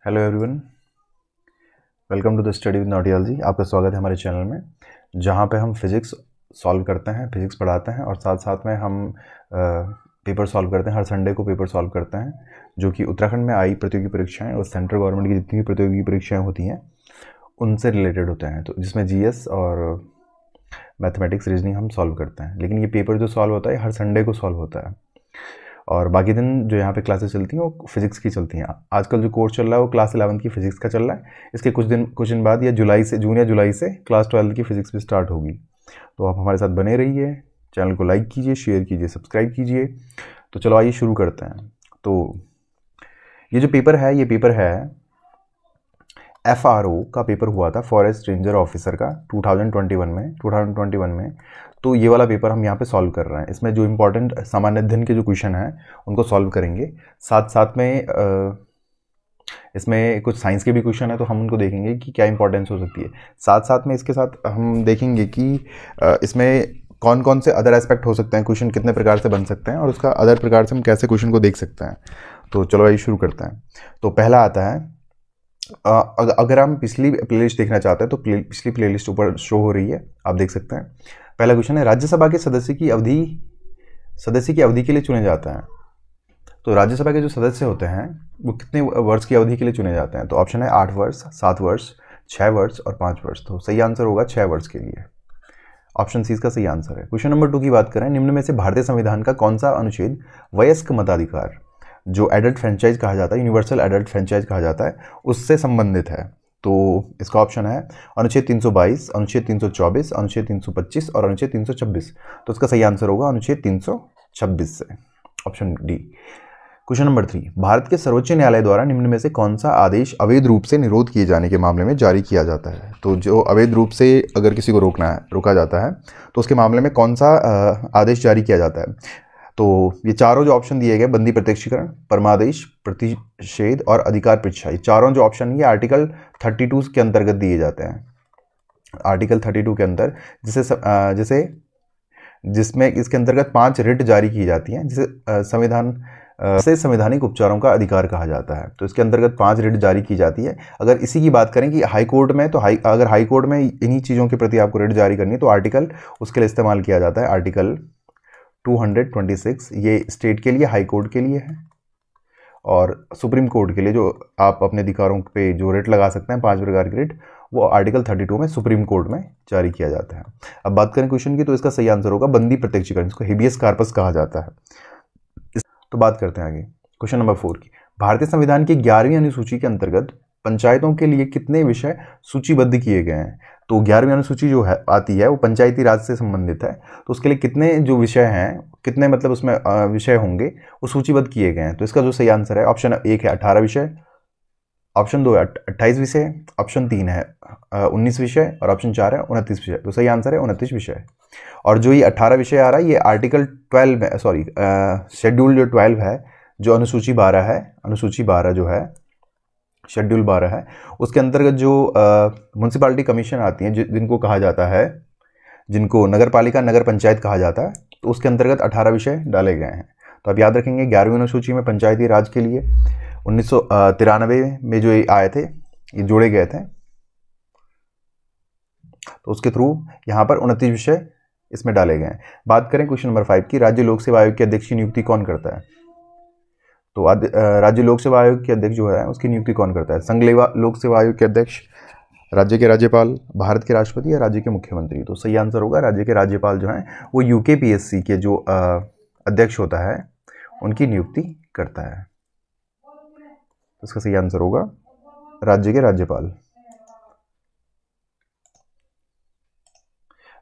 Hello everyone, welcome to the study with Nautiyal ji. आपका स्वागत है हमारे चैनल में, जहाँ पे हम फिज़िक्स सॉल्व करते हैं, फिज़िक्स पढ़ाते हैं और साथ साथ में हम पेपर सॉल्व करते हैं। हर संडे को पेपर सॉल्व करते हैं, जो कि उत्तराखंड में आई प्रतियोगी परीक्षाएं और सेंट्रल गवर्नमेंट की जितनी भी प्रतियोगी परीक्षाएं होती हैं उनसे रिलेटेड होते हैं, तो जिसमें जीएस और मैथमेटिक्स, रीजनिंग हम सॉल्व करते हैं। लेकिन ये पेपर जो सॉल्व होता है हर संडे को सॉल्व होता है और बाकी दिन जो यहाँ पे क्लासेस चलती हैं वो फिज़िक्स की चलती हैं। आजकल जो कोर्स चल रहा है वो क्लास 11 की फ़िज़िक्स का चल रहा है। इसके कुछ दिन बाद या जून या जुलाई से क्लास 12 की फ़िज़िक्स भी स्टार्ट होगी। तो आप हमारे साथ बने रहिए, चैनल को लाइक कीजिए, शेयर कीजिए, सब्सक्राइब कीजिए। तो चलो आइए शुरू करते हैं। तो ये जो पेपर है FRO का पेपर हुआ था, फॉरेस्ट रेंजर ऑफिसर का 2021 में। तो ये वाला पेपर हम यहाँ पे सॉल्व कर रहे हैं। इसमें जो इम्पोर्टेंट सामान्य अध्ययन के जो क्वेश्चन हैं उनको सॉल्व करेंगे। साथ साथ में इसमें कुछ साइंस के भी क्वेश्चन है, तो हम उनको देखेंगे कि क्या इंपॉर्टेंस हो सकती है। साथ साथ में इसके साथ हम देखेंगे कि इसमें कौन कौन से अदर एस्पेक्ट हो सकते हैं, क्वेश्चन कितने प्रकार से बन सकते हैं और उसका अदर प्रकार से हम कैसे क्वेश्चन को देख सकते हैं। तो चलो आइए शुरू करते हैं। तो पहला आता है, अगर हम पिछली प्लेलिस्ट देखना चाहते हैं तो पिछली प्लेलिस्ट ऊपर शो हो रही है, आप देख सकते हैं। पहला क्वेश्चन है, राज्यसभा के सदस्य की अवधि के लिए चुने जाते हैं। तो राज्यसभा के जो सदस्य होते हैं वो कितने वर्ष की अवधि के लिए चुने जाते हैं? तो ऑप्शन है 8 वर्ष, 7 वर्ष, 6 वर्ष और 5 वर्ष। तो सही आंसर होगा 6 वर्ष के लिए। ऑप्शन सी इसका सही आंसर है। क्वेश्चन नंबर 2 की बात करें, निम्न में से भारतीय संविधान का कौन सा अनुच्छेद वयस्क मताधिकार, जो एडल्ट फ्रेंचाइज कहा जाता है, यूनिवर्सल एडल्ट फ्रेंचाइज कहा जाता है, उससे संबंधित है? तो इसका ऑप्शन है अनुच्छेद 322, अनुच्छेद 324, अनुच्छेद 325 और अनुच्छेद 326। तो इसका सही आंसर होगा अनुच्छेद 326 से, option D. Question number 3, Bharat के सर्वोच्च न्यायालय द्वारा निम्न में से कौन सा आदेश अवैध रूप से निरोध किए जाने के मामले में जारी किया जाता है? तो जो अवैध रूप से अगर किसी को रोका जाता है तो उसके मामले में कौन सा आदेश जारी किया जाता है? तो ये चारों जो ऑप्शन दिए गए, बंदी प्रत्यक्षीकरण, परमादेश, प्रतिषेध और अधिकार परीक्षा, ये चारों जो ऑप्शन ये आर्टिकल 32 के अंतर्गत दिए जाते हैं। आर्टिकल 32 के अंदर जिसमें इसके अंतर्गत 5 रिट जारी की जाती हैं, जिसे संवैधानिक उपचारों का अधिकार कहा जाता है। तो इसके अंतर्गत 5 रिट जारी की जाती है। अगर इसी की बात करें कि हाई कोर्ट में, तो अगर हाई कोर्ट में इन्हीं चीज़ों के प्रति आपको रिट जारी करनी है तो आर्टिकल उसके लिए इस्तेमाल किया जाता है, आर्टिकल 226। ये स्टेट के लिए, हाई कोर्ट के लिए है, और सुप्रीम कोर्ट के लिए जो आप अपने अधिकारों पे जो रिट लगा सकते हैं, 5 प्रकार की रिट, वो आर्टिकल 32 में सुप्रीम कोर्ट में जारी किया जाता है। अब बात करें क्वेश्चन की, तो इसका सही आंसर होगा बंदी प्रत्यक्षीकरण, जिसको हेबियस कार्पस कहा जाता है। तो बात करते हैं आगे क्वेश्चन नंबर 4 की। भारतीय संविधान की 11वीं अनुसूची के अंतर्गत पंचायतों के लिए कितने विषय सूचीबद्ध किए गए हैं? तो 11वीं अनुसूची जो है आती है वो पंचायती राज से संबंधित है। तो उसके लिए कितने जो विषय हैं, कितने मतलब उसमें विषय होंगे वो सूचीबद्ध किए गए हैं? तो इसका जो सही आंसर है, ऑप्शन 1 है 18 विषय, ऑप्शन 2 है 28 विषय, ऑप्शन 3 है 19 विषय और ऑप्शन 4 है 29 विषय। तो सही आंसर है 29 विषय। और जो ये 18 विषय आ रहा है ये आर्टिकल 12 में, सॉरी शेड्यूल जो 12 है, जो अनुसूची 12 है, अनुसूची 12 जो है, शेड्यूल 12 है, उसके अंतर्गत जो म्यूनसिपालिटी कमीशन आती हैं, जिनको कहा जाता है, जिनको नगर पालिका, नगर पंचायत कहा जाता है, तो उसके अंतर्गत 18 विषय डाले गए हैं। तो आप याद रखेंगे 11वीं अनुसूची में पंचायती राज के लिए 1993 में जो ये आए थे, ये जोड़े गए थे, तो उसके थ्रू यहाँ पर 29 विषय इसमें डाले गए हैं। बात करें क्वेश्चन नंबर 5 की, राज्य लोक सेवा आयोग के अध्यक्ष की नियुक्ति कौन करता है? तो राज्य लोक सेवा आयोग के अध्यक्ष जो है उसकी नियुक्ति कौन करता है? संघ लोक सेवा आयोग के अध्यक्ष, राज्य के राज्यपाल, भारत के राष्ट्रपति या राज्य के मुख्यमंत्री? तो सही आंसर होगा राज्य के राज्यपाल जो हैं वो यूकेपीएससी के जो अध्यक्ष होता है उनकी नियुक्ति करता है। तो इसका सही आंसर होगा राज्य के राज्यपाल।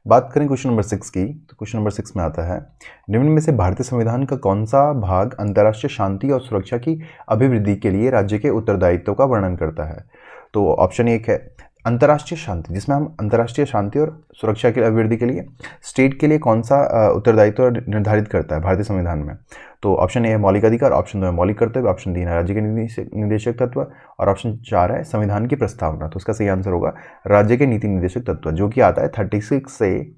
बात करें क्वेश्चन नंबर 6 की, तो क्वेश्चन नंबर 6 में आता है, निम्न में से भारतीय संविधान का कौन सा भाग अंतर्राष्ट्रीय शांति और सुरक्षा की अभिवृद्धि के लिए राज्य के उत्तरदायित्व का वर्णन करता है? तो ऑप्शन 1 है अंतर्राष्ट्रीय शांति, जिसमें हम अंतर्राष्ट्रीय शांति और सुरक्षा की अभिवृद्धि के लिए स्टेट के लिए कौन सा उत्तरदायित्व निर्धारित करता है भारतीय संविधान में? तो ऑप्शन ए है मौलिक अधिकार, ऑप्शन 2 है मौलिक कर्तव्य, ऑप्शन 3 है राज्य के निदेशक तत्व और ऑप्शन 4 है संविधान की प्रस्तावना। तो इसका सही आंसर होगा राज्य के नीति निर्देशक तत्व, जो कि आता है 36 से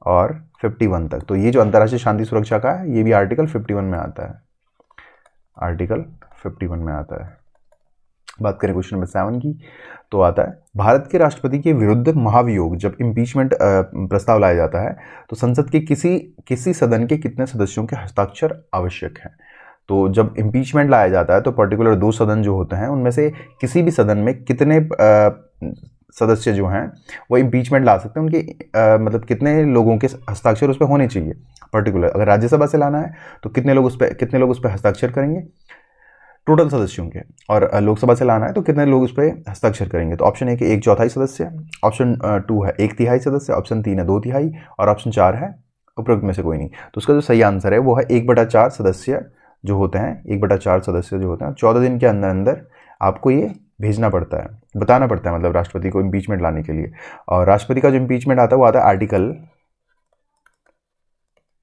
और 51 तक। तो ये जो अंतर्राष्ट्रीय शांति सुरक्षा का है ये भी आर्टिकल 51 में आता है, आर्टिकल 51 में आता है। बात करें क्वेश्चन नंबर 7 की, तो आता है भारत के राष्ट्रपति के विरुद्ध महाभियोग जब इम्पीचमेंट प्रस्ताव लाया जाता है तो संसद के किसी सदन के कितने सदस्यों के हस्ताक्षर आवश्यक हैं। तो जब इम्पीचमेंट लाया जाता है तो पर्टिकुलर 2 सदन जो होते हैं उनमें से किसी भी सदन में कितने सदस्य जो हैं वो इम्पीचमेंट ला सकते हैं, उनके मतलब कितने लोगों के हस्ताक्षर उस पर होने चाहिए। पर्टिकुलर अगर राज्यसभा से लाना है तो कितने लोग उस पर हस्ताक्षर करेंगे टोटल सदस्यों के, और लोकसभा से लाना है तो कितने लोग उस पर हस्ताक्षर करेंगे। तो ऑप्शन ए के 1/4 सदस्य, ऑप्शन 2 है 1/3 सदस्य, ऑप्शन 3 है 2/3 और ऑप्शन 4 है उपरोक्त में से कोई नहीं। तो उसका जो सही आंसर है वो है 1/4 सदस्य जो होते हैं, 1/4 सदस्य जो होते हैं 14 दिन के अंदर अंदर आपको ये भेजना पड़ता है, बताना पड़ता है, मतलब राष्ट्रपति को इम्पीचमेंट लाने के लिए। और राष्ट्रपति का जो इम्पीचमेंट आता है वो आता है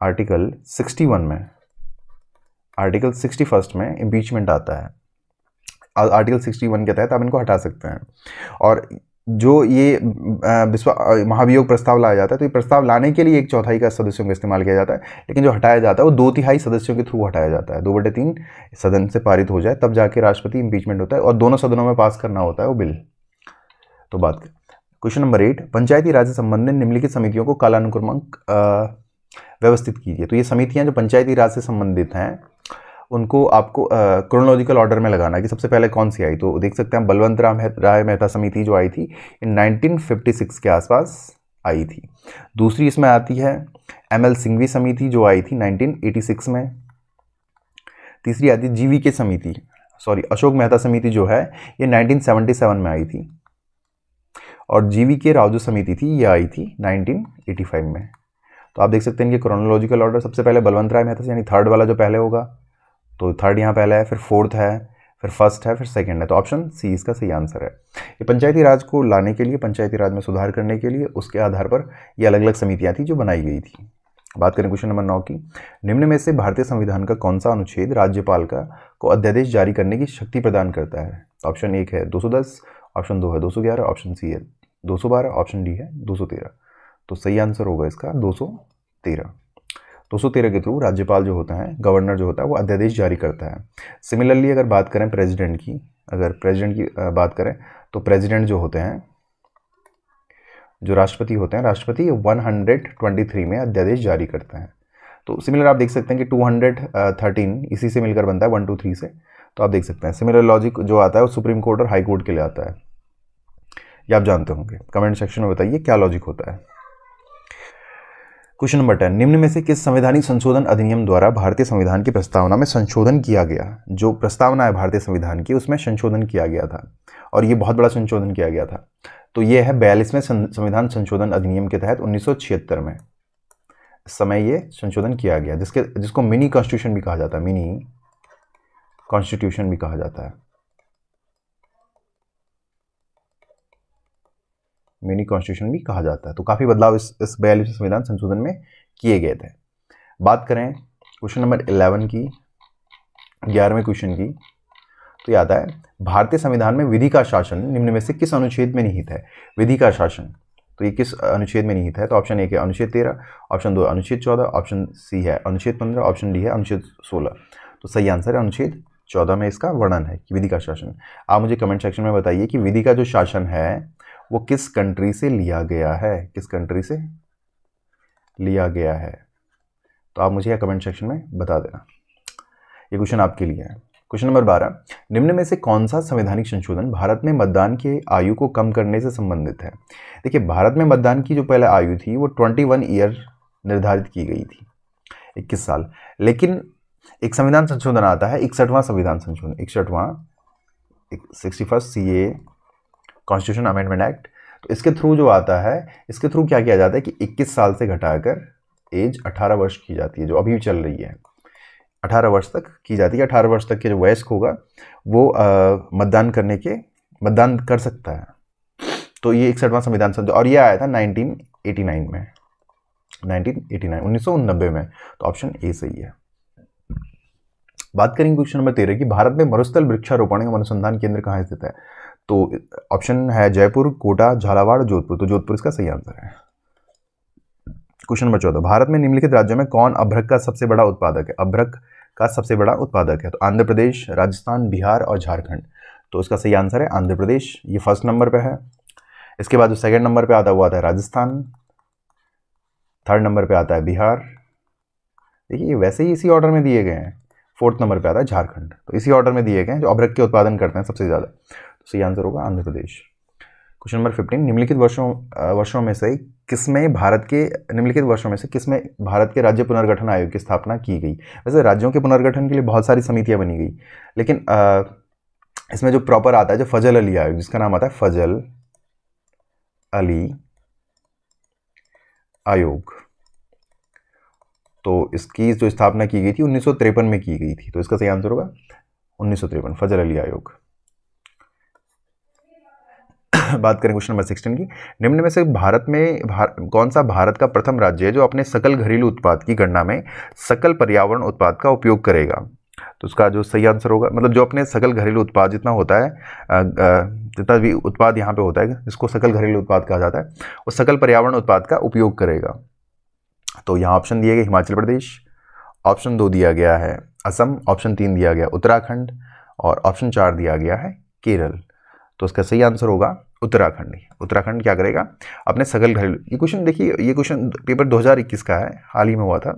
आर्टिकल 61 में, आर्टिकल 61 में इम्पीचमेंट आता है। आर्टिकल 61 के तहत आप इनको हटा सकते हैं। और जो ये महाभियोग प्रस्ताव लाया जाता है तो ये प्रस्ताव लाने के लिए 1/4 का सदस्यों का इस्तेमाल किया जाता है, लेकिन जो हटाया जाता है वो 2/3 सदस्यों के थ्रू हटाया जाता है। 2/3 सदन से पारित हो जाए तब जाके राष्ट्रपति इम्पीचमेंट होता है और दोनों सदनों में पास करना होता है वो बिल। तो बात करें क्वेश्चन नंबर 8, पंचायती राज से संबंधित निम्नलिखित समितियों को कालानुक्रमिक व्यवस्थित कीजिए। तो ये समितियां जो पंचायती राज से संबंधित हैं उनको आपको क्रोनोलॉजिकल ऑर्डर में लगाना है कि सबसे पहले कौन सी आई। तो देख सकते हैं बलवंत राय मेहता समिति जो आई थी इन 1956 के आसपास आई थी। दूसरी इसमें आती है ML सिंघवी समिति जो आई थी 1986 में। तीसरी आती है GVK समिति, अशोक मेहता समिति जो है ये 1977 में आई थी। और GVK राजू समिति थी ये आई थी 1985 में। तो आप देख सकते हैं इनके क्रोनोलॉजिकल ऑर्डर, सबसे पहले बलवंत राय मेहता यानी थर्ड वाला जो पहले होगा, तो थर्ड यहाँ पहला है, फिर फोर्थ है, फिर फर्स्ट है, फिर सेकंड है। तो ऑप्शन सी इसका सही आंसर है। ये पंचायती राज को लाने के लिए, पंचायती राज में सुधार करने के लिए उसके आधार पर ये अलग अलग समितियाँ थी जो बनाई गई थी। बात करें क्वेश्चन नंबर 9 की, निम्न में से भारतीय संविधान का कौन सा अनुच्छेद राज्यपाल को अध्यादेश जारी करने की शक्ति प्रदान करता है। ऑप्शन 1 है 210, ऑप्शन 2 है 211, ऑप्शन सी है 212, ऑप्शन डी है 213। तो सही आंसर होगा इसका 213। 213 के थ्रू राज्यपाल जो होता है, गवर्नर जो होता है वो अध्यादेश जारी करता है। सिमिलरली अगर बात करें प्रेसिडेंट की, बात करें तो प्रेसिडेंट जो होते हैं, जो राष्ट्रपति होते हैं, राष्ट्रपति 123 में अध्यादेश जारी करते हैं। तो सिमिलर आप देख सकते हैं कि 213 इसी से मिलकर बनता है 1 2 3 से। तो आप देख सकते हैं सिमिलर लॉजिक जो आता है वो सुप्रीम कोर्ट और हाई कोर्ट के लिए आता है, ये आप जानते होंगे। कमेंट सेक्शन में बताइए क्या लॉजिक होता है। क्वेश्चन नंबर 10, निम्न में से किस संवैधानिक संशोधन अधिनियम द्वारा भारतीय संविधान की प्रस्तावना में संशोधन किया गया। जो प्रस्तावना है भारतीय संविधान की उसमें संशोधन किया गया था और ये बहुत बड़ा संशोधन किया गया था। तो ये है 42वें संविधान संशोधन अधिनियम के तहत 1976 में इस समय ये संशोधन किया गया, जिसको मिनी कॉन्स्टिट्यूशन भी कहा जाता है, मिनी कॉन्स्टिट्यूशन भी कहा जाता है, मिनी कॉन्स्टिट्यूशन भी कहा जाता है। तो काफ़ी बदलाव इस 42वें संविधान संशोधन में किए गए थे। बात करें क्वेश्चन नंबर 11 की, 11वें क्वेश्चन की, तो ये आता है भारतीय संविधान में विधि का शासन निम्न में से किस अनुच्छेद में निहित है। विधि का शासन तो ये किस अनुच्छेद में निहित है। तो ऑप्शन 1 है अनुच्छेद 13, ऑप्शन 2 अनुच्छेद 14, ऑप्शन सी है अनुच्छेद 15, ऑप्शन डी है अनुच्छेद 16। तो सही आंसर है अनुच्छेद 14 में इसका वर्णन है कि विधि का शासन। आप मुझे कमेंट सेक्शन में बताइए कि विधि का जो शासन है वो किस कंट्री से लिया गया है, किस कंट्री से लिया गया है। तो आप मुझे कमेंट सेक्शन में बता देना। ये क्वेश्चन आपके लिए है। क्वेश्चन नंबर 12, निम्न में से कौन सा संवैधानिक संशोधन भारत में मतदान की आयु को कम करने से संबंधित है। देखिए भारत में मतदान की जो पहले आयु थी वो 21 ईयर निर्धारित की गई थी, 21 साल। लेकिन एक संविधान संशोधन आता है 61वां संविधान संशोधन, 61 CA कॉन्स्टिट्यूशन अमेंडमेंट एक्ट। तो इसके थ्रू जो आता है, इसके थ्रू क्या किया जाता है कि 21 साल से घटाकर एज 18 वर्ष की जाती है, जो अभी चल रही है 18 वर्ष तक की जाती है। 18 वर्ष तक के जो वयस्क होगा वो मतदान कर सकता है। तो ये 61वां संविधान संशोधन और ये आया था 1989 में, 1990 में। तो ऑप्शन ए सही है। बात करेंगे क्वेश्चन नंबर 13 की, भारत में मरुस्थल वृक्षारोपण एवं अनुसंधान केंद्र कहाँ स्थित है। तो ऑप्शन है जयपुर, कोटा, झालावाड़, जोधपुर। तो जोधपुर इसका सही आंसर है। क्वेश्चन नंबर 14, भारत में निम्नलिखित राज्यों में कौन अभ्रक का सबसे बड़ा उत्पादक है। अभ्रक का सबसे बड़ा उत्पादक है। तो आंध्र प्रदेश, राजस्थान, बिहार और झारखंड। तो इसका सही आंसर है आंध्र प्रदेश, ये फर्स्ट नंबर पे है। इसके बाद जो सेकंड नंबर पे आता है वो आता है राजस्थान, थर्ड नंबर पे आता है बिहार, देखिए वैसे ही इसी ऑर्डर में दिए गए हैं। फोर्थ नंबर पे आता है झारखंड। तो इसी ऑर्डर में दिए गए हैं जो अभ्रक के उत्पादन करते हैं सबसे ज़्यादा। तो सही आंसर होगा आंध्र प्रदेश। क्वेश्चन नंबर 15, निम्नलिखित वर्षों में से किसमें भारत के राज्य पुनर्गठन आयोग की स्थापना की गई। वैसे राज्यों के पुनर्गठन के लिए बहुत सारी समितियां बनी गई, लेकिन इसमें जो प्रॉपर आता है जो फजल अली आयोग, जिसका नाम आता है फजल अली आयोग, तो इसकी जो स्थापना की गई थी 1953 में की गई थी। तो इसका सही आंसर होगा 1953, फजल अली आयोग। बात करें क्वेश्चन नंबर 16 की, निम्न में से कौन सा भारत का प्रथम राज्य है जो अपने सकल घरेलू उत्पाद की गणना में सकल पर्यावरण उत्पाद का उपयोग करेगा। तो उसका जो सही आंसर होगा, मतलब जो अपने सकल घरेलू उत्पाद जितना होता है, जितना भी उत्पाद यहाँ पे होता है जिसको सकल घरेलू उत्पाद कहा जाता है, वो सकल पर्यावरण उत्पाद का उपयोग करेगा। तो यहाँ ऑप्शन दिए गए हिमाचल प्रदेश, ऑप्शन 2 दिया गया है असम, ऑप्शन 3 दिया गया उत्तराखंड और ऑप्शन 4 दिया गया है केरल। तो इसका सही आंसर होगा उत्तराखंड। उत्तराखंड क्या करेगा, अपने सकल घरेलू, ये क्वेश्चन देखिए, ये क्वेश्चन पेपर 2021 का है, हाल ही में हुआ था,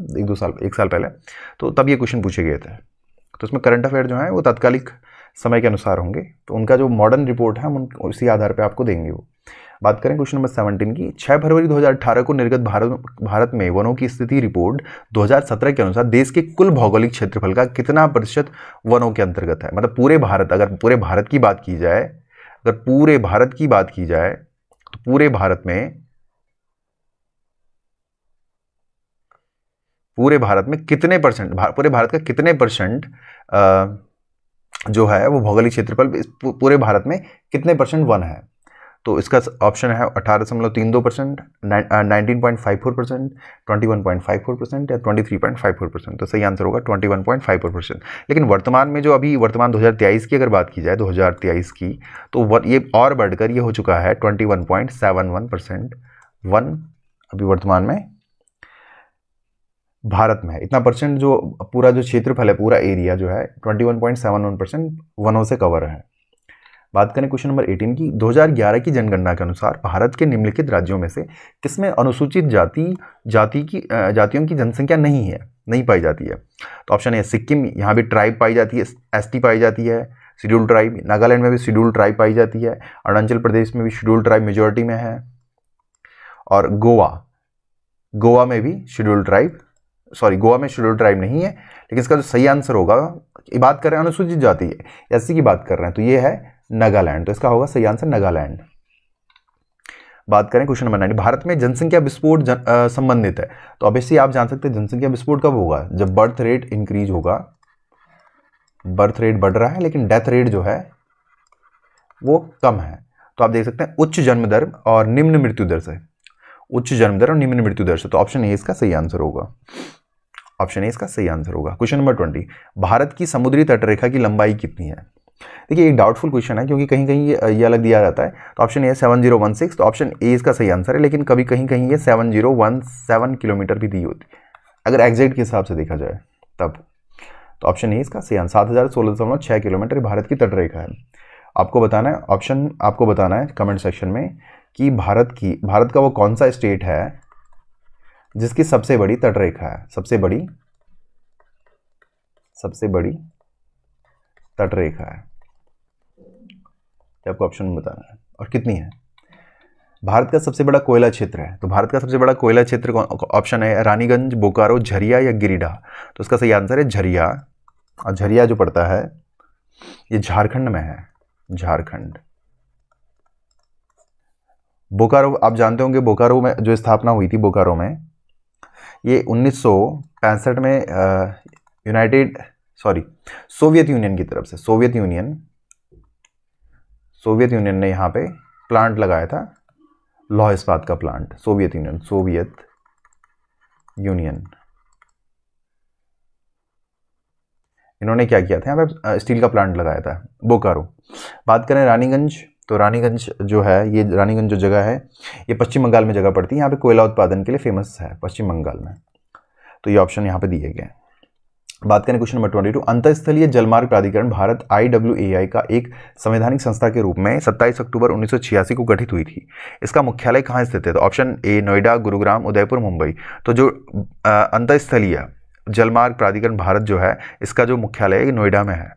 एक साल पहले, तो तब ये क्वेश्चन पूछे गए थे। तो इसमें करंट अफेयर जो है वो तात्कालिक समय के अनुसार होंगे, तो उनका जो मॉडर्न रिपोर्ट है हम उसी आधार पर आपको देंगे वो। बात करें क्वेश्चन नंबर 17 की, 6 फरवरी 2018 को निर्गत भारत में वनों की स्थिति रिपोर्ट 2017 के अनुसार देश के कुल भौगोलिक क्षेत्रफल का कितना प्रतिशत वनों के अंतर्गत है। मतलब पूरे भारत, अगर पूरे भारत की बात की जाए, तो पूरे भारत में कितने परसेंट, पूरे भारत का कितने परसेंट जो है वो भौगोलिक क्षेत्रफल, पूरे भारत में कितने परसेंट वन है। तो इसका ऑप्शन है 18.32%, 19.54%, 21.54% या 23.54%। तो सही आंसर होगा 21.54%। लेकिन वर्तमान में जो अभी वर्तमान 2023 की अगर बात की जाए, 2023 की, तो ये और बढ़कर ये हो चुका है 21.71%। वन अभी वर्तमान में भारत में है, इतना परसेंट जो पूरा जो क्षेत्रफल है, पूरा एरिया जो है 21.71% वनों से कवर है। बात करें क्वेश्चन नंबर 18 की, 2011 की जनगणना के अनुसार भारत के निम्नलिखित राज्यों में से किसमें अनुसूचित जातियों की जनसंख्या नहीं पाई जाती है। तो ऑप्शन ए सिक्किम, यहाँ भी ट्राइब पाई जाती है, एसटी पाई जाती है, शेड्यूल्ड ट्राइब। नागालैंड में भी शेड्यूल्ड ट्राइब पाई जाती है, अरुणाचल प्रदेश में भी शेड्यूल्ड ट्राइब मेजोरिटी में है, और गोवा में भी शेड्यूल्ड ट्राइब, गोवा में शेड्यूल्ड ट्राइब नहीं है। लेकिन इसका जो सही आंसर होगा, बात कर रहे हैं अनुसूचित जाति एससी की बात कर रहे हैं, तो ये है नागालैंड। तो इसका होगा सही आंसर नागालैंड। बात करें क्वेश्चन नंबर 9, भारत में जनसंख्या विस्फोट संबंधित है। तो ऑब्वियसली आप जान सकते हैं जनसंख्या विस्फोट कब होगा, जब बर्थ रेट इंक्रीज होगा, बर्थ रेट बढ़ रहा है लेकिन डेथ रेट जो है वो कम है। तो आप देख सकते हैं उच्च जन्म दर और निम्न मृत्यु दर से, उच्च जन्म दर और निम्न मृत्यु दर से। तो ऑप्शन ए इसका सही आंसर होगा, ऑप्शन ए इसका सही आंसर होगा। क्वेश्चन नंबर 20, भारत की समुद्री तटरेखा की लंबाई कितनी है। देखिए एक डाउटफुल क्वेश्चन है, क्योंकि कहीं कहीं ये अलग दिया जाता है। तो ऑप्शन ए 7016, तो ऑप्शन ए इसका सही आंसर है, लेकिन कभी कहीं कहीं ये 7017 किलोमीटर भी दी होती है अगर एग्जैक्ट के हिसाब से देखा जाए तब। तो ऑप्शन ए इसका सही आंसर, 7016.6 किलोमीटर भारत की तटरेखा है। आपको बताना है, ऑप्शन आपको बताना है कमेंट सेक्शन में कि भारत का वो कौन सा स्टेट है जिसकी सबसे बड़ी तटरेखा है, सबसे बड़ी तटरेखा है, आपको ऑप्शन में बताना है, और कितनी है। भारत का सबसे बड़ा कोयला क्षेत्र है, तो भारत का सबसे बड़ा कोयला क्षेत्र ऑप्शन है रानीगंज, बोकारो, झरिया या गिरिडीह। तो इसका सही आंसर है झरिया, और झरिया जो पड़ता है ये झारखंड में है, झारखंड। बोकारो आप जानते होंगे, बोकारो में जो स्थापना हुई थी, बोकारो में ये 1965 में सोवियत यूनियन की तरफ से, सोवियत यूनियन ने यहाँ पे प्लांट लगाया था, लौह इस्पात का प्लांट। सोवियत यूनियन इन्होंने क्या किया था, यहाँ पे स्टील का प्लांट लगाया था, बोकारो। बात करें रानीगंज, तो रानीगंज जो है, ये रानीगंज जो जगह है ये पश्चिम बंगाल में जगह पड़ती है, यहाँ पे कोयला उत्पादन के लिए फेमस है पश्चिम बंगाल में। तो ये ऑप्शन यहाँ पे दिए गए। बात करें क्वेश्चन नंबर 22, अंतरस्थलीय जलमार्ग प्राधिकरण भारत IWAI का एक संवैधानिक संस्था के रूप में 27 अक्टूबर 1986 को गठित हुई थी। इसका मुख्यालय कहाँ स्थित है? तो ऑप्शन ए नोएडा, गुरुग्राम, उदयपुर, मुंबई। तो जो अंतरस्थलीय जलमार्ग प्राधिकरण भारत जो है, इसका जो मुख्यालय है नोएडा में है।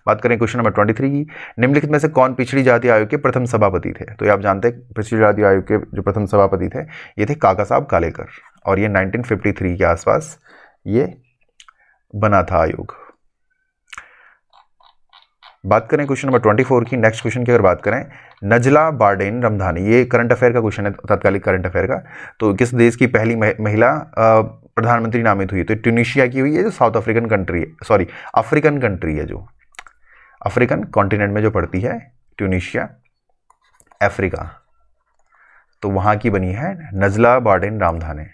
बात करें क्वेश्चन नंबर 23 की, निम्नलिखित में से कौन पिछड़ी जाति आयोग के प्रथम सभापति थे? तो ये आप जानते हैं पिछड़ी जाति आयोग के जो प्रथम सभापति थे ये थे काका साहब कालेकर, और ये 1953 के आसपास ये बना था आयोग। बात करें क्वेश्चन नंबर 24 की, नेक्स्ट क्वेश्चन की अगर बात करें, नजला बार्डेन रमधानी, ये करंट अफेयर का क्वेश्चन है, तात्कालिक करंट अफेयर का। तो किस देश की पहली महिला प्रधानमंत्री नामित हुई? तो ट्यूनीशिया की हुई है, जो साउथ अफ्रीकन कंट्री है, सॉरी अफ्रीकन कंट्री है, जो अफ्रीकन कॉन्टिनेंट में जो पड़ती है, ट्यूनीशिया, अफ्रीका, तो वहां की बनी है नजला बार्डेन रामधाने।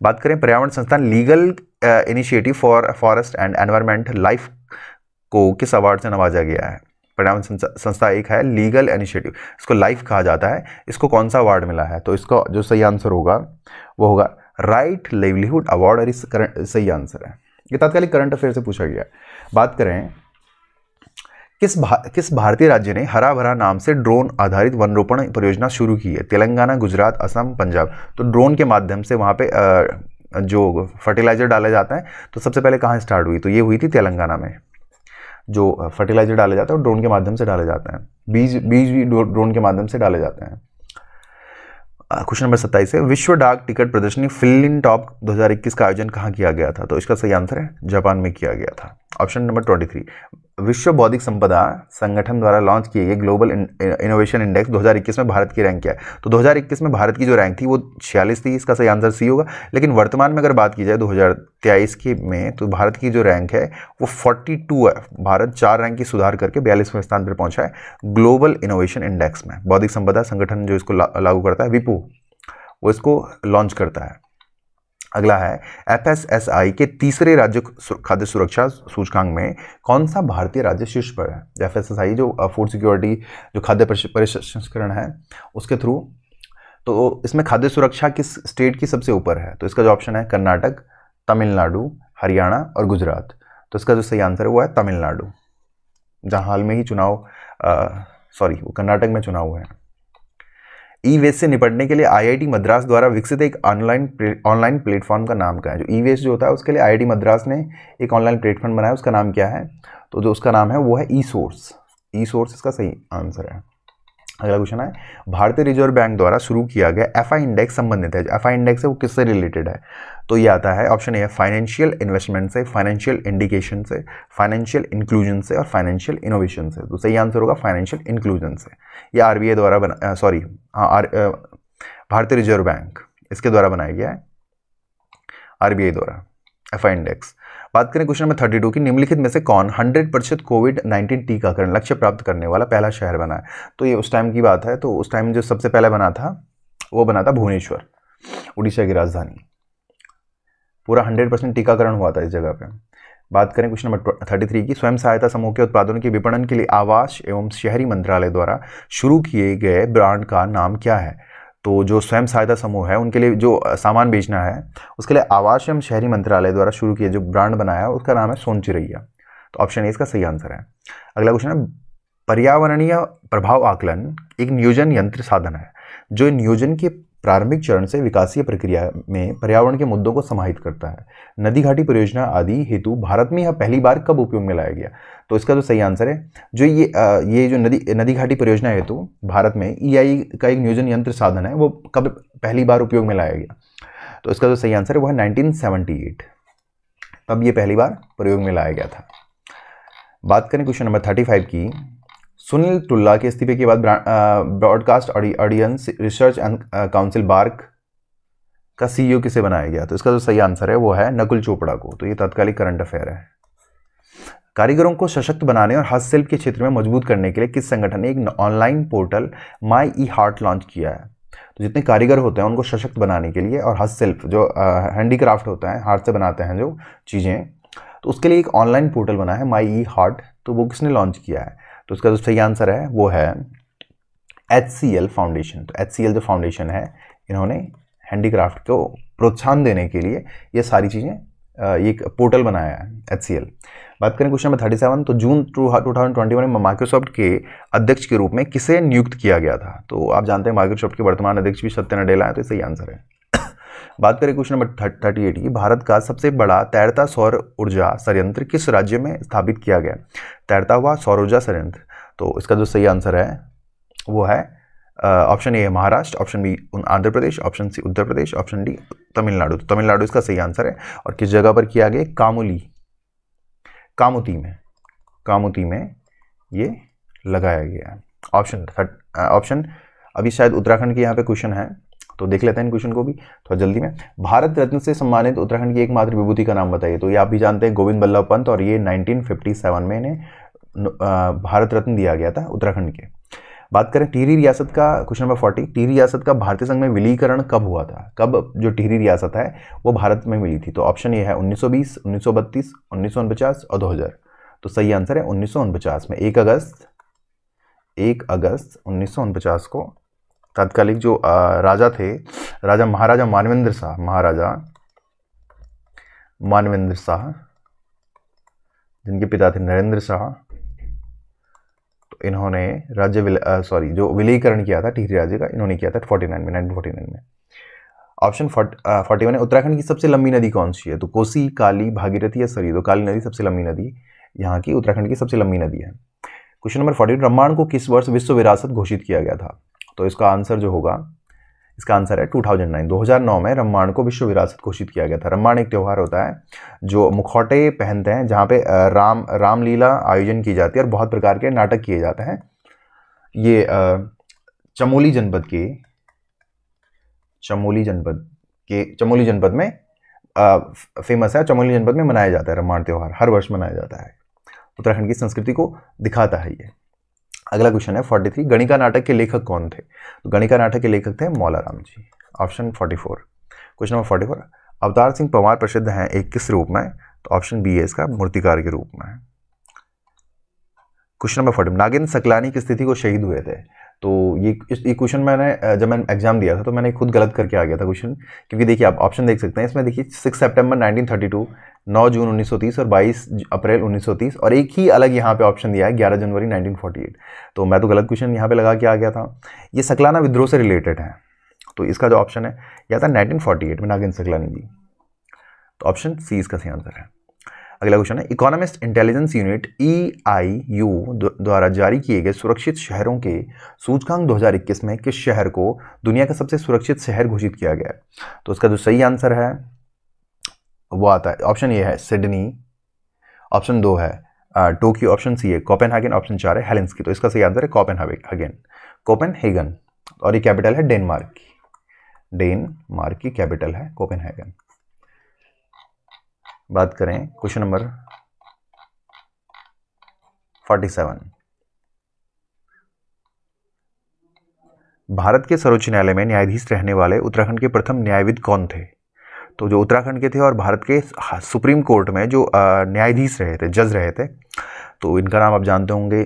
बात करें पर्यावरण संस्थान legal initiative for forest and environment life को किस अवार्ड से नवाजा गया है? पर्यावरण संस्था एक है लीगल इनिशिएटिव, इसको लाइफ कहा जाता है, इसको कौन सा अवार्ड मिला है? तो इसका जो सही आंसर होगा वो होगा राइट लाइवलीहुड अवार्ड, और इस सही आंसर है। ये तात्कालिक करंट अफेयर से पूछा गया है। बात करें किस भारतीय राज्य ने हरा भरा नाम से ड्रोन आधारित वन रोपण परियोजना शुरू की है? तेलंगाना, गुजरात, असम, पंजाब। तो ड्रोन के माध्यम से वहाँ पे जो फर्टिलाइजर डाले जाते हैं, तो सबसे पहले कहाँ स्टार्ट हुई? तो ये हुई थी तेलंगाना में। जो फर्टिलाइजर डाले जाते हैं वो ड्रोन के माध्यम से डाले जाते हैं, बीज भी ड्रोन के माध्यम से डाले जाते हैं। क्वेश्चन नंबर 27 है, विश्व डाक टिकट प्रदर्शनी फिलिनटॉप 2021 का आयोजन कहाँ किया गया था? तो इसका सही आंसर है जापान में किया गया था। ऑप्शन नंबर 23, विश्व बौद्धिक संपदा संगठन द्वारा लॉन्च किए गए ग्लोबल इनोवेशन इंडेक्स 2021 में भारत की रैंक क्या है? तो 2021 में भारत की जो रैंक थी वो 46 थी, इसका सही आंसर सी होगा। लेकिन वर्तमान में अगर बात की जाए 2023 की में, तो भारत की जो रैंक है वो 42 है। भारत 4 रैंक की सुधार करके 42वें स्थान पर पहुंचा है ग्लोबल इनोवेशन इंडेक्स में। बौद्धिक संपदा संगठन जो इसको लागू करता है, विपो, वो इसको लॉन्च करता है। अगला है FSSAI के तीसरे राज्य खाद्य सुरक्षा सूचकांक में कौन सा भारतीय राज्य शीर्ष पर है? FSSAI जो फूड सिक्योरिटी जो खाद्य प्रसंस्करण है उसके थ्रू, तो इसमें खाद्य सुरक्षा किस स्टेट की सबसे ऊपर है? तो इसका जो ऑप्शन है कर्नाटक, तमिलनाडु, हरियाणा और गुजरात। तो इसका जो सही आंसर है वो है तमिलनाडु, जहाँ हाल में ही चुनाव वो कर्नाटक में चुनाव हुए हैं। ई वेस्ट से निपटने के लिए IIT मद्रास द्वारा विकसित एक ऑनलाइन प्लेटफॉर्म का नाम क्या है? जो ई वेस्ट जो होता है उसके लिए IIT मद्रास ने एक ऑनलाइन प्लेटफॉर्म बनाया, उसका नाम क्या है? तो जो उसका नाम है वो है ई-सोर्स। ई-सोर्स इसका सही आंसर है। अगला क्वेश्चन है, भारतीय रिजर्व बैंक द्वारा शुरू किया गया FI इंडेक्स संबंधित है। FI इंडेक्स है वो किससे रिलेटेड है? तो ये आता है ऑप्शन ए फाइनेंशियल इन्वेस्टमेंट से, फाइनेंशियल इंडिकेशन से, फाइनेंशियल इंक्लूजन से और फाइनेंशियल इनोवेशन से। तो सही आंसर होगा फाइनेंशियल इंक्लूजन से। ये RBI द्वारा भारतीय रिजर्व बैंक इसके द्वारा बनाया गया है, RBI द्वारा FI इंडेक्स। बात करें क्वेश्चन नंबर 32 की, निम्नलिखित में से कौन 100% कोविड-19 टीकाकरण लक्ष्य प्राप्त करने वाला पहला शहर बना है? तो ये उस टाइम की बात है, तो उस टाइम जो सबसे पहले बना था वो बना था भुवनेश्वर, उड़ीसा की राजधानी। पूरा 100% टीकाकरण हुआ था इस जगह पे। बात करें क्वेश्चन नंबर 33 की, स्वयं सहायता समूह के उत्पादों के विपणन के लिए आवास एवं शहरी मंत्रालय द्वारा शुरू किए गए ब्रांड का नाम क्या है? तो जो स्वयं सहायता समूह है उनके लिए जो सामान बेचना है उसके लिए आवास एवं शहरी मंत्रालय द्वारा शुरू किए जो ब्रांड बनाया है उसका नाम है सोन चिरैया। तो ऑप्शन ए इसका सही आंसर है। अगला क्वेश्चन है, पर्यावरणीय प्रभाव आकलन एक नियोजन यंत्र साधन है जो नियोजन के प्रारंभिक चरण से विकासीय प्रक्रिया में पर्यावरण के मुद्दों को समाहित करता है। नदी घाटी परियोजना आदि हेतु भारत में यह पहली बार कब उपयोग में लाया गया? तो इसका जो सही आंसर है, जो ये जो नदी घाटी परियोजना हेतु भारत में EI का एक नियोजन यंत्र साधन है वो कब पहली बार उपयोग में लाया गया? तो इसका जो सही आंसर है वो है 1978, तब ये पहली बार प्रयोग में लाया गया था। बात करें क्वेश्चन नंबर 35 की, सुनील टुल्ला के इस्तीफे के बाद broadcast audience research and council BARC का CEO किसे बनाया गया? तो इसका जो सही आंसर है वो है नकुल चोपड़ा को। तो ये तात्कालिक करंट अफेयर है। कारीगरों को सशक्त बनाने और हस्तशिल्प के क्षेत्र में मजबूत करने के लिए किस संगठन ने एक online portal my E heart launch किया है? तो जितने कारीगर होते हैं उनको सशक्त बनाने के लिए और हस्तशिल्प जो हैंडीक्राफ्ट होता है, हाथ से बनाते हैं जो चीज़ें, तो उसके लिए एक ऑनलाइन पोर्टल बना है माई ई हार्ट। तो वो किसने लॉन्च किया है? तो उसका जो सही आंसर है वो है HCL फाउंडेशन। तो HCL जो फाउंडेशन है, इन्होंने हैंडीक्राफ्ट को प्रोत्साहन देने के लिए ये सारी चीज़ें एक पोर्टल बनाया है HCL। बात करें क्वेश्चन नंबर 37, तो जून 2021 में माइक्रोसॉफ्ट के अध्यक्ष के रूप में किसे नियुक्त किया गया था? तो आप जानते हैं माइक्रोसॉफ्ट के वर्तमान अध्यक्ष भी सत्या नडेला है, तो सही आंसर है। बात करें क्वेश्चन नंबर 38 की, भारत का सबसे बड़ा तैरता सौर ऊर्जा संयंत्र किस राज्य में स्थापित किया गया? तैरता हुआ सौर ऊर्जा संयंत्र, तो इसका जो सही आंसर है वो है ऑप्शन ए है Maharashtra, option B Andhra Pradesh, option C Uttar Pradesh, option D Tamil Nadu. तो तमिलनाडु इसका सही आंसर है। और किस जगह पर किया गया? कामुती में ये लगाया गया है। ऑप्शन अभी शायद उत्तराखंड के यहाँ पे क्वेश्चन है, तो देख लेते हैं इन क्वेश्चन को भी थोड़ा जल्दी में। भारत रत्न से सम्मानित उत्तराखंड की एकमात्र विभूति का नाम बताइए। तो ये आप भी जानते हैं गोविंद बल्लभ पंत, और ये 1957 में इन्हें भारत रत्न दिया गया था उत्तराखंड के। बात करें टिहरी रियासत का, क्वेश्चन नंबर 40, टिहरी रियासत का भारतीय संघ में विलीकरण कब हुआ था? कब जो टिहरी रियासत है वो भारत में मिली थी? तो ऑप्शन ये है 1920, 1932, 1949 और 2000। तो सही आंसर है 1949 में। 1 अगस्त 1949 को तत्कालिक जो राजा थे, महाराजा मानवेंद्र शाह, जिनके पिता थे नरेंद्र शाह, तो इन्होंने जो विलीकरण किया था टिहरी राज्य का, इन्होंने किया था 1949 में। ऑप्शन 41 है, उत्तराखंड की सबसे लंबी नदी कौन सी है? तो कोसी, काली, भागीरथी या सरयू। तो काली नदी सबसे लंबी नदी यहाँ की उत्तराखंड की सबसे लंबी नदी है। क्वेश्चन नंबर 42, रम्माण को किस वर्ष विश्व विरासत घोषित किया गया था? तो इसका आंसर जो होगा, इसका आंसर है 2009 में रम्माण को विश्व विरासत घोषित किया गया था। रम्माण एक त्यौहार होता है जो मुखौटे पहनते हैं, जहाँ पे रामलीला आयोजन की जाती है और बहुत प्रकार के नाटक किए जाते हैं। ये चमोली जनपद में फेमस है। चमोली जनपद में मनाया जाता है रम्माण त्यौहार, हर वर्ष मनाया जाता है। उत्तराखंड की संस्कृति को दिखाता है ये। अगला क्वेश्चन है 43, गणिका नाटक के लेखक कौन थे? तो गणिका नाटक के लेखक थे मौलाराम जी। Option 44। Question number 44, Avtar Singh Panwar प्रसिद्ध हैं एक किस रूप में? तो ऑप्शन बी है इसका मूर्तिकार के रूप में। क्वेश्चन नंबर 40, नागेंद्र सकलानी किस तिथि को शहीद हुए थे? तो ये क्वेश्चन मैंने जब मैंने एग्जाम दिया था तो मैंने खुद गलत करके आ गया था क्वेश्चन, क्योंकि देखिए आप ऑप्शन देख सकते हैं इसमें। देखिए 6 सितंबर 1932, 9 जून 1930 और 22 अप्रैल 1930, और एक ही अलग यहाँ पे ऑप्शन दिया है 11 जनवरी 1948। तो मैं तो गलत क्वेश्चन यहाँ पे लगा के आ गया था। ये सकलाना विद्रोह से रिलेटेड है, तो इसका जो ऑप्शन है यह था 1948 में नागेंद्र सकलानी जी। तो ऑप्शन सी इसका सही आंसर है। अगला क्वेश्चन है, इकोनॉमिस्ट इंटेलिजेंस यूनिट EIU द्वारा जारी किए गए सुरक्षित शहरों के सूचकांक 2021 में किस शहर को दुनिया का सबसे सुरक्षित शहर घोषित किया गया है? तो इसका जो सही आंसर है वो आता है, ऑप्शन ए है सिडनी, ऑप्शन 2 है टोक्यो, ऑप्शन सी है कोपेनहेगन, ऑप्शन 4 है हेलेंस्की। तो इसका सही आंसर है कोपेनहेगन, और ये कैपिटल है डेनमार्क की कैपिटल है कोपेनहेगन। बात करें क्वेश्चन नंबर 47, भारत के सर्वोच्च न्यायालय में न्यायाधीश रहने वाले उत्तराखंड के प्रथम न्यायविद कौन थे? तो जो उत्तराखंड के थे और भारत के सुप्रीम कोर्ट में जो न्यायाधीश रहे थे, जज रहे थे, तो इनका नाम आप जानते होंगे।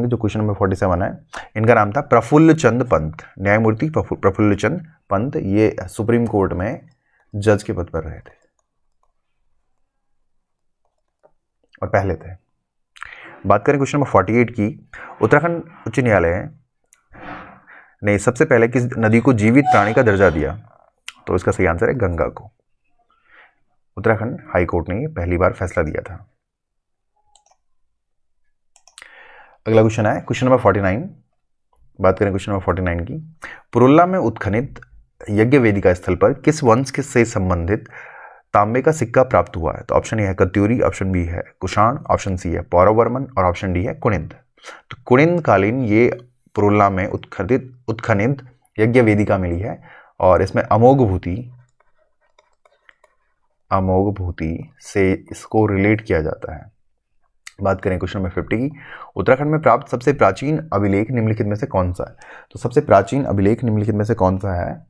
जो क्वेश्चन नंबर 47 है, इनका नाम था प्रफुल्ल चंद पंत, न्यायमूर्ति प्रफुल्ल चंद पंत। ये सुप्रीम कोर्ट में जज के पद पर रहे थे और पहले थे। बात करें क्वेश्चन नंबर 48 की, उत्तराखंड उच्च न्यायालय ने सबसे पहले किस नदी को जीवित प्राणी का दर्जा दिया? तो इसका सही आंसर है गंगा को। उत्तराखंड हाई कोर्ट ने पहली बार फैसला दिया था। अगला क्वेश्चन है क्वेश्चन नंबर 49। बात करें क्वेश्चन नंबर 49 की, पुरुल्ला में उत्खनित यज्ञ वेदिका स्थल पर किस वंश से संबंधित तांबे का सिक्का प्राप्त हुआ है? तो ऑप्शन ए है कत्यूरी, ऑप्शन बी है कुषाण, ऑप्शन सी है पौरवर्मन और ऑप्शन डी है कुनिंद। तो कुनिंद कालीन ये पुरुल्ला में उत्खनित यज्ञ वेदिका मिली है, और इसमें अमोघ भूति से इसको रिलेट किया जाता है। बात करें क्वेश्चन नंबर 50 की, उत्तराखंड में प्राप्त सबसे प्राचीन अभिलेख निम्नलिखित में से कौन सा है? तो सबसे प्राचीन अभिलेख निम्नलिखित में से कौन सा है?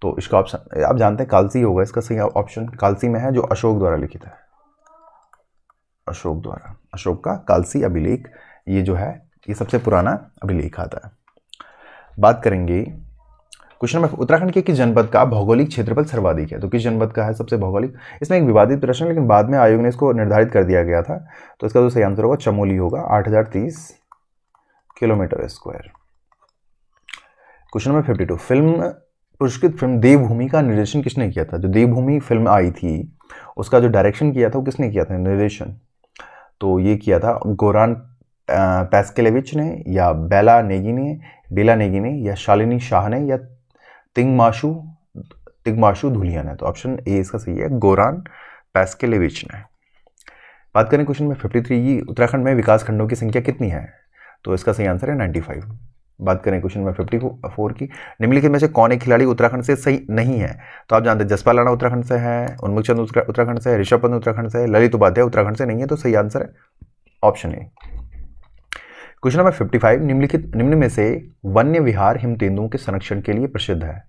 तो इसका ऑप्शन आप जानते हैं कालसी होगा। इसका सही ऑप्शन कालसी में है, जो अशोक द्वारा लिखित है। अशोक का कालसी अभिलेख ये जो है ये सबसे पुराना अभिलेख आता है। बात करेंगे क्वेश्चन नंबर उत्तराखंड के किस जनपद का भौगोलिक क्षेत्रफल सर्वाधिक है? तो किस जनपद का है सबसे भौगोलिक? इसमें एक विवादित प्रश्न है, लेकिन बाद में आयोग ने इसको निर्धारित कर दिया गया था। तो इसका जो सही आंसर होगा चमोली होगा, 8030 kilometre square. Question number 52, film पुरस्कृत फिल्म देवभूमि का निर्देशन किसने किया था? जो देवभूमि फिल्म आई थी उसका जो डायरेक्शन किया था वो किसने किया था, निर्देशन? तो ये किया था गोरान पैस्केलेविच ने, या बेला नेगी ने, या शालिनी शाह ने, या तिग्माशु धुलिया ने। तो ऑप्शन ए इसका सही है, गोरान पैस्केलेविच ने। बात करें क्वेश्चन में 53, उत्तराखंड में विकास खंडों की संख्या कितनी है? तो इसका सही आंसर है 95। बात करें क्वेश्चन में 54 की, निम्नलिखित में से कौन एक खिलाड़ी उत्तराखंड से सही नहीं है? तो आप जानते हैं जसपाल राणा उत्तराखंड से है, उन्मुख चंद उत्तराखंड से है, ऋषभ पंत उत्तराखंड से है, ललित उपाध्याय उत्तराखंड से नहीं है। तो सही आंसर है ऑप्शन ए। क्वेश्चन नंबर 55, निम्न में से वन्य विहार हिम तेंदुओं के संरक्षण के लिए प्रसिद्ध है?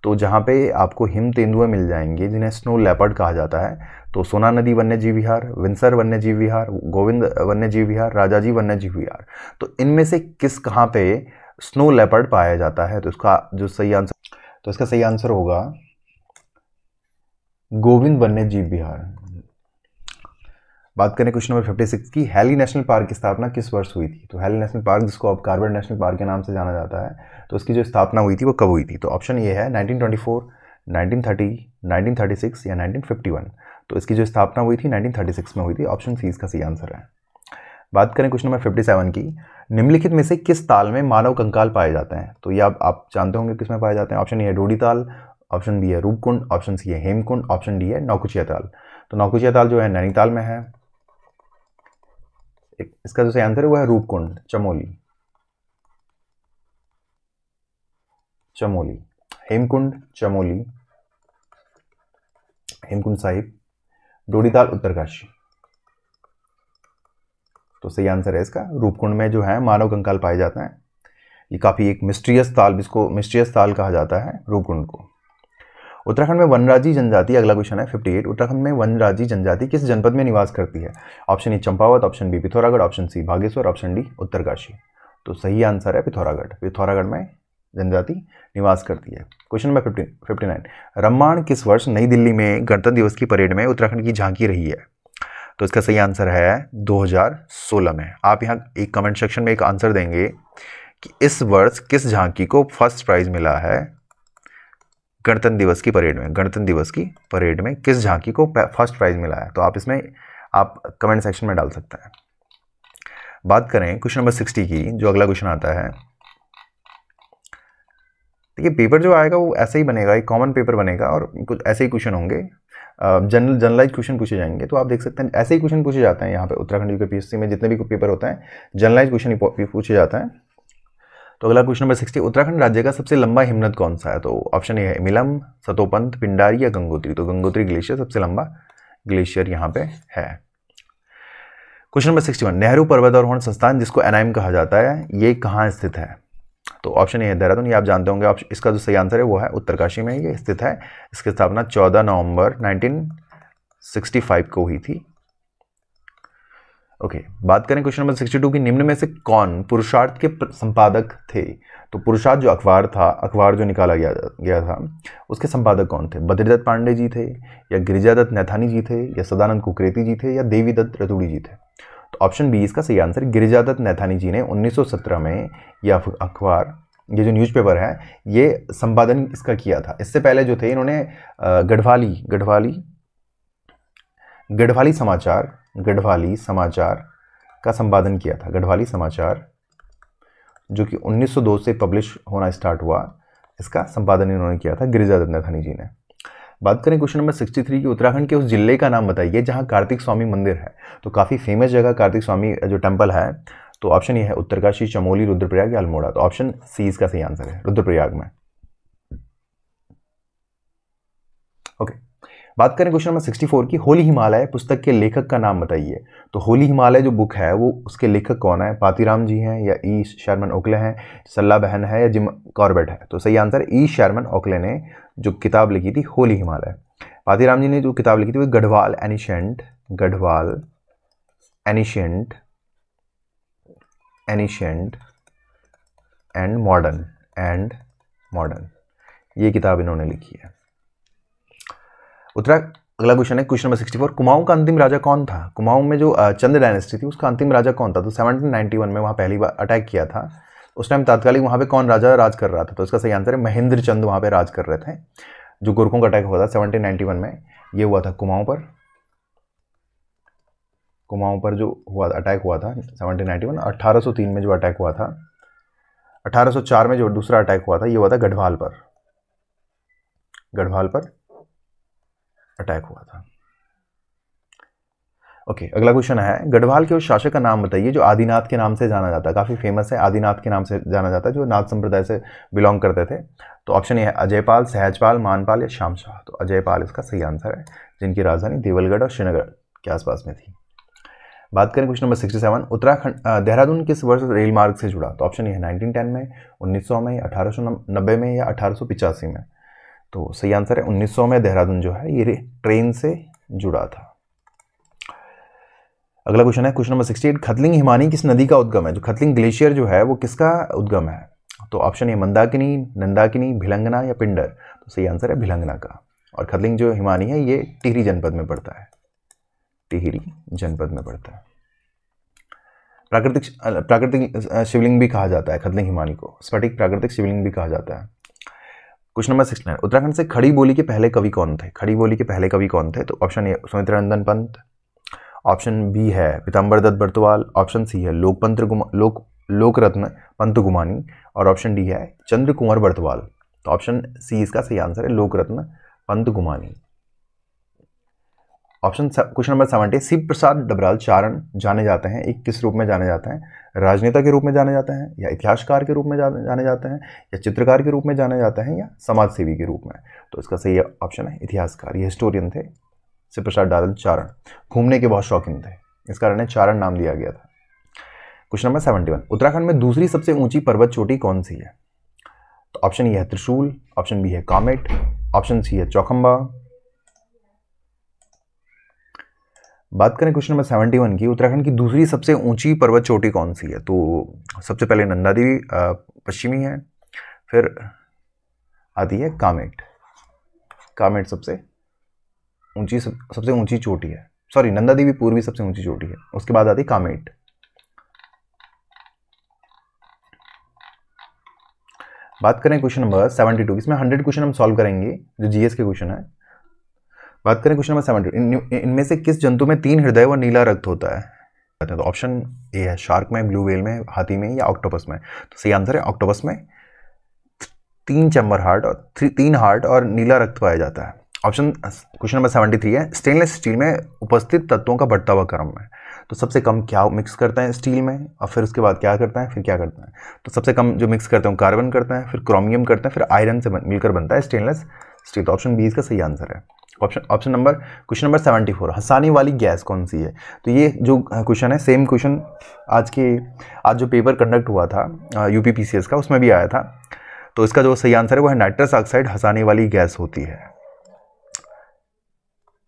तो जहाँ पे आपको हिम तेंदुए मिल जाएंगे जिन्हें स्नो लेपर्ड कहा जाता है, तो सोना नदी वन्य जीव विहार, विंसर वन्य जीव विहार, गोविंद वन्य जीव विहार, राजाजी वन्य जीव विहार। तो इनमें से कहाँ पे स्नो लेपर्ड पाया जाता है? तो इसका जो सही आंसर, तो इसका सही आंसर होगा गोविंद वन्य जीव विहार। बात करें क्वेश्चन नंबर 56 की, हैली नेशनल पार्क की स्थापना किस वर्ष हुई थी? तो हैली नेशनल पार्क, जिसको अब कार्बेट नेशनल पार्क के नाम से जाना जाता है, तो इसकी जो स्थापना हुई थी वो कब हुई थी? तो ऑप्शन ये है 1924, 1930, 1936 या 1951। तो इसकी जो स्थापना हुई थी 1936 में हुई थी। ऑप्शन सी इसका सही आंसर है। बात करें क्वेश्चन नंबर 57 की, निम्नलिखित में से किस ताल में मानव कंकाल पाए जाते हैं? तो ये आप जानते होंगे किस में पाए जाते हैं। ऑप्शन ए है डोडी ताल, ऑप्शन बी है रूपकुंड, ऑप्शन सी है हेमकुंड, ऑप्शन डी है नौकुचिया ताल। तो नौकुचिया ताल जो है नैनीताल में है। इसका जो सही आंसर है वो है रूपकुंड, चमोली, हेमकुंड चमोली, हेमकुंड साहिब, डोडीताल उत्तरकाशी। तो सही आंसर है इसका रूपकुंड में जो है मानव कंकाल पाए जाते हैं। ये काफ़ी एक मिस्टीरियस ताल, जिसको मिस्टीरियस ताल कहा जाता है रूपकुंड को। उत्तराखंड में वनराजी जनजाति, अगला क्वेश्चन है 58, उत्तराखंड में वनराजी जनजाति किस जनपद में निवास करती है? Option A Champawat, option B Pithoragarh, option C Bageshwar, option D Uttarkashi. तो सही आंसर है पिथौरागढ़ में जनजाति निवास करती है। क्वेश्चन नंबर 59, रम्माण किस वर्ष नई दिल्ली में गणतंत्र दिवस की परेड में उत्तराखंड की झांकी रही है? तो इसका सही आंसर है 2016 में। आप यहाँ एक कमेंट सेक्शन में एक आंसर देंगे कि इस वर्ष किस झांकी को फर्स्ट प्राइज मिला है गणतंत्र दिवस की परेड में किस झांकी को फर्स्ट प्राइज मिला है? तो आप इसमें आप कमेंट सेक्शन में डाल सकते हैं। बात करें क्वेश्चन नंबर 60 की, जो अगला क्वेश्चन आता है। देखिए पेपर जो आएगा वो ऐसे ही बनेगा, एक कॉमन पेपर बनेगा और कुछ ऐसे ही क्वेश्चन होंगे, जनरलाइज क्वेश्चन पूछे जाएंगे। तो आप देख सकते हैं ऐसे ही क्वेश्चन पूछे जाते हैं यहाँ पे उत्तराखंड यूपीएससी में, जितने भी पेपर होते हैं जनरलाइज क्वेश्चन पूछे जाते हैं। तो अगला क्वेश्चन नंबर 60, उत्तराखंड राज्य का सबसे लंबा हिमनद कौन सा है? तो ऑप्शन ए है मिलम, सतोपंत, पिंडारी या गंगोत्री। तो गंगोत्री ग्लेशियर सबसे लंबा ग्लेशियर यहाँ पे है। क्वेश्चन नंबर 61, नेहरू पर्वतारोहण संस्थान, जिसको एनआईएम कहा जाता है, ये कहाँ स्थित है? तो ऑप्शन ए है देहरादून, ये आप जानते होंगे। इसका जो सही आंसर है वो है उत्तरकाशी में ये स्थित है। इसकी स्थापना 14 नवंबर 1965 को हुई थी। ओके, बात करें क्वेश्चन नंबर 62 की, निम्न में से कौन पुरुषार्थ के संपादक थे? तो पुरुषार्थ जो अखबार जो निकाला गया था उसके संपादक कौन थे? बद्रीदत्त पांडे जी थे, या गिरिजादत्त नैथानी जी थे, या सदानंद कुकरेती जी थे, या देवीदत्त रतुड़ी जी थे। तो ऑप्शन बी इसका सही आंसर, गिरिजादत्त नैथानी जी ने 1917 में यह अखबार, ये जो न्यूज़पेपर है, ये संपादन इसका किया था। इससे पहले जो थे इन्होंने गढ़वाली समाचार का संपादन किया था। गढ़वाली समाचार जो कि 1902 से पब्लिश होना स्टार्ट हुआ, इसका संपादन इन्होंने किया था गिरिजादत्त नैथानी जी ने। बात करें क्वेश्चन नंबर 63 की, उत्तराखंड के उस जिले का नाम बताइए जहां कार्तिक स्वामी मंदिर है। तो काफ़ी फेमस जगह कार्तिक स्वामी जो टेम्पल है। तो ऑप्शन ये है उत्तरकाशी, चमोली, रुद्रप्रयाग या अल्मोड़ा। तो ऑप्शन सी इसका सही आंसर है, रुद्रप्रयाग में। ओके, बात करें क्वेश्चन नंबर 64 की, होली हिमालय पुस्तक के लेखक का नाम बताइए। तो होली हिमालय जो बुक है वो उसके लेखक कौन है? पातीराम जी हैं, या ई शर्मन ओकले हैं, सल्ला बहन है, या जिम कॉर्बेट है। तो सही आंसर ई शर्मन ओकले ने जो किताब लिखी थी होली हिमालय। पातीराम जी ने जो किताब लिखी थी वो गढ़वाल एनिशिएंट एंड मॉडर्न ये किताब इन्होंने लिखी है। अगला क्वेश्चन है क्वेश्चन नंबर 64, कुमाऊं का अंतिम राजा कौन था? कुमाऊं में जो चंद डायनेस्टी थी उसका अंतिम राजा कौन था? तो 1791 में वहाँ पहली बार अटैक किया था। उस टाइम तात्कालिक वहाँ पे कौन राजा राज कर रहा था? तो इसका सही आंसर है महेंद्र चंद वहाँ पे राज कर रहे थे। जो गोरखों का अटैक हुआ था 1791 में, ये हुआ था कुमाऊं पर। कुमाऊं पर जो हुआ अटैक हुआ था 1791। 1803 में जो अटैक हुआ था, 1804 में जो दूसरा अटैक हुआ था, ये हुआ था गढ़वाल पर। गढ़वाल पर अटैक हुआ था। ओके, अगला क्वेश्चन है गढ़वाल के उस शासक का नाम बताइए जो आदिनाथ के नाम से जाना जाता है। काफ़ी फेमस है, आदिनाथ के नाम से जाना जाता है, जो नाथ संप्रदाय से बिलोंग करते थे। तो ऑप्शन ये है अजयपाल, सहजपाल, मानपाल या शामशाह। तो अजयपाल इसका सही आंसर है, जिनकी राजधानी देवलगढ़ और श्रीनगर के आसपास में थी। बात करें क्वेश्चन नंबर 67, उत्तराखंड देहरादून किस वर्ष रेल मार्ग से जुड़ा? तो ऑप्शन ये है 1910 में, 1900 में, 1890 में या 1885 में। तो सही आंसर है 1900 में देहरादून जो है ये ट्रेन से जुड़ा था। अगला क्वेश्चन है क्वेश्चन नंबर 68, खतलिंग हिमानी किस नदी का उद्गम है? जो खतलिंग ग्लेशियर जो है वो किसका उद्गम है? तो ऑप्शन ए मंदाकिनी, नंदाकिनी, भिलंगना या पिंडर। तो सही आंसर है भिलंगना का। और खतलिंग जो हिमानी है ये टिहरी जनपद में पड़ता है, टिहरी जनपद में पड़ता है। प्राकृतिक शिवलिंग भी कहा जाता है खतलिंग हिमानी को, स्फटिक प्राकृतिक शिवलिंग भी कहा जाता है। क्वेश्चन नंबर 69, उत्तराखंड से खड़ी बोली के पहले कवि कौन थे? खड़ी बोली के पहले कवि कौन थे? तो option A Sumitranandan Pant, option B है पीताम्बर दत्त बर्तवाल, ऑप्शन सी है लोकरत्न पंत गुमानी और ऑप्शन डी है चंद्र कुंवर बर्तवाल। तो ऑप्शन सी इसका सही आंसर है, लोकरत्न पंत गुमानी। ऑप्शन क्वेश्चन नंबर 70, शिव प्रसाद डबराल चारण जाने जाते हैं, एक किस रूप में जाने जाते हैं? राजनेता के रूप में जाने जाते हैं, या इतिहासकार के रूप में जाने जाते हैं, या चित्रकार के रूप में जाने जाते हैं, या समाज सेवी के रूप में? तो इसका सही ऑप्शन है इतिहासकार। ये हिस्टोरियन थे शिव प्रसाद डबराल चारण, घूमने के बहुत शौकीन थे, इस कारण ने चारण नाम दिया गया था। क्वेश्चन नंबर 71, उत्तराखंड में दूसरी सबसे ऊंची पर्वत चोटी कौन सी है? तो ऑप्शन ए है त्रिशूल, ऑप्शन बी है कामेट, ऑप्शन सी है चौखंबा। बात करें क्वेश्चन नंबर 71 की, उत्तराखंड की दूसरी सबसे ऊंची पर्वत चोटी कौन सी है? तो सबसे पहले नंदा देवी पश्चिमी है, फिर आती है कामेट। कामेट सबसे ऊंची चोटी है, सॉरी नंदा देवी पूर्वी सबसे ऊंची चोटी है, उसके बाद आती कामेट। बात करें क्वेश्चन नंबर 72, इसमें 100 क्वेश्चन हम सॉल्व करेंगे जो जीएस के क्वेश्चन है। बात करें क्वेश्चन नंबर 72, इनमें से किस जंतु में 3 हृदय व नीला रक्त होता है? तो ऑप्शन ए है शार्क में, ब्लू व्हेल में, हाथी में या ऑक्टोपस में। तो सही आंसर है ऑक्टोपस में 3 चैम्बर हार्ट और 3 हार्ट और नीला रक्त पाया जाता है। ऑप्शन क्वेश्चन नंबर 73 है, स्टेनलेस स्टील में उपस्थित तत्वों का बढ़ता हुआ क्रम है। तो सबसे कम क्या मिक्स करता है स्टील में, और फिर उसके बाद क्या करता है, फिर क्या करता है? तो सबसे कम जो मिक्स करते हैं कार्बन करते हैं, फिर क्रोमियम करते हैं, फिर आयरन से मिलकर बनता है स्टेनलेस स्टील। तो ऑप्शन बी इसका सही आंसर है। ऑप्शन नंबर क्वेश्चन नंबर 74, हंसाने वाली गैस कौन सी है? तो ये जो क्वेश्चन है सेम क्वेश्चन आज जो पेपर कंडक्ट हुआ था यूपीपीसीएस का, उसमें भी आया था। तो इसका जो सही आंसर है वो है नाइट्रस ऑक्साइड हंसाने वाली गैस होती है,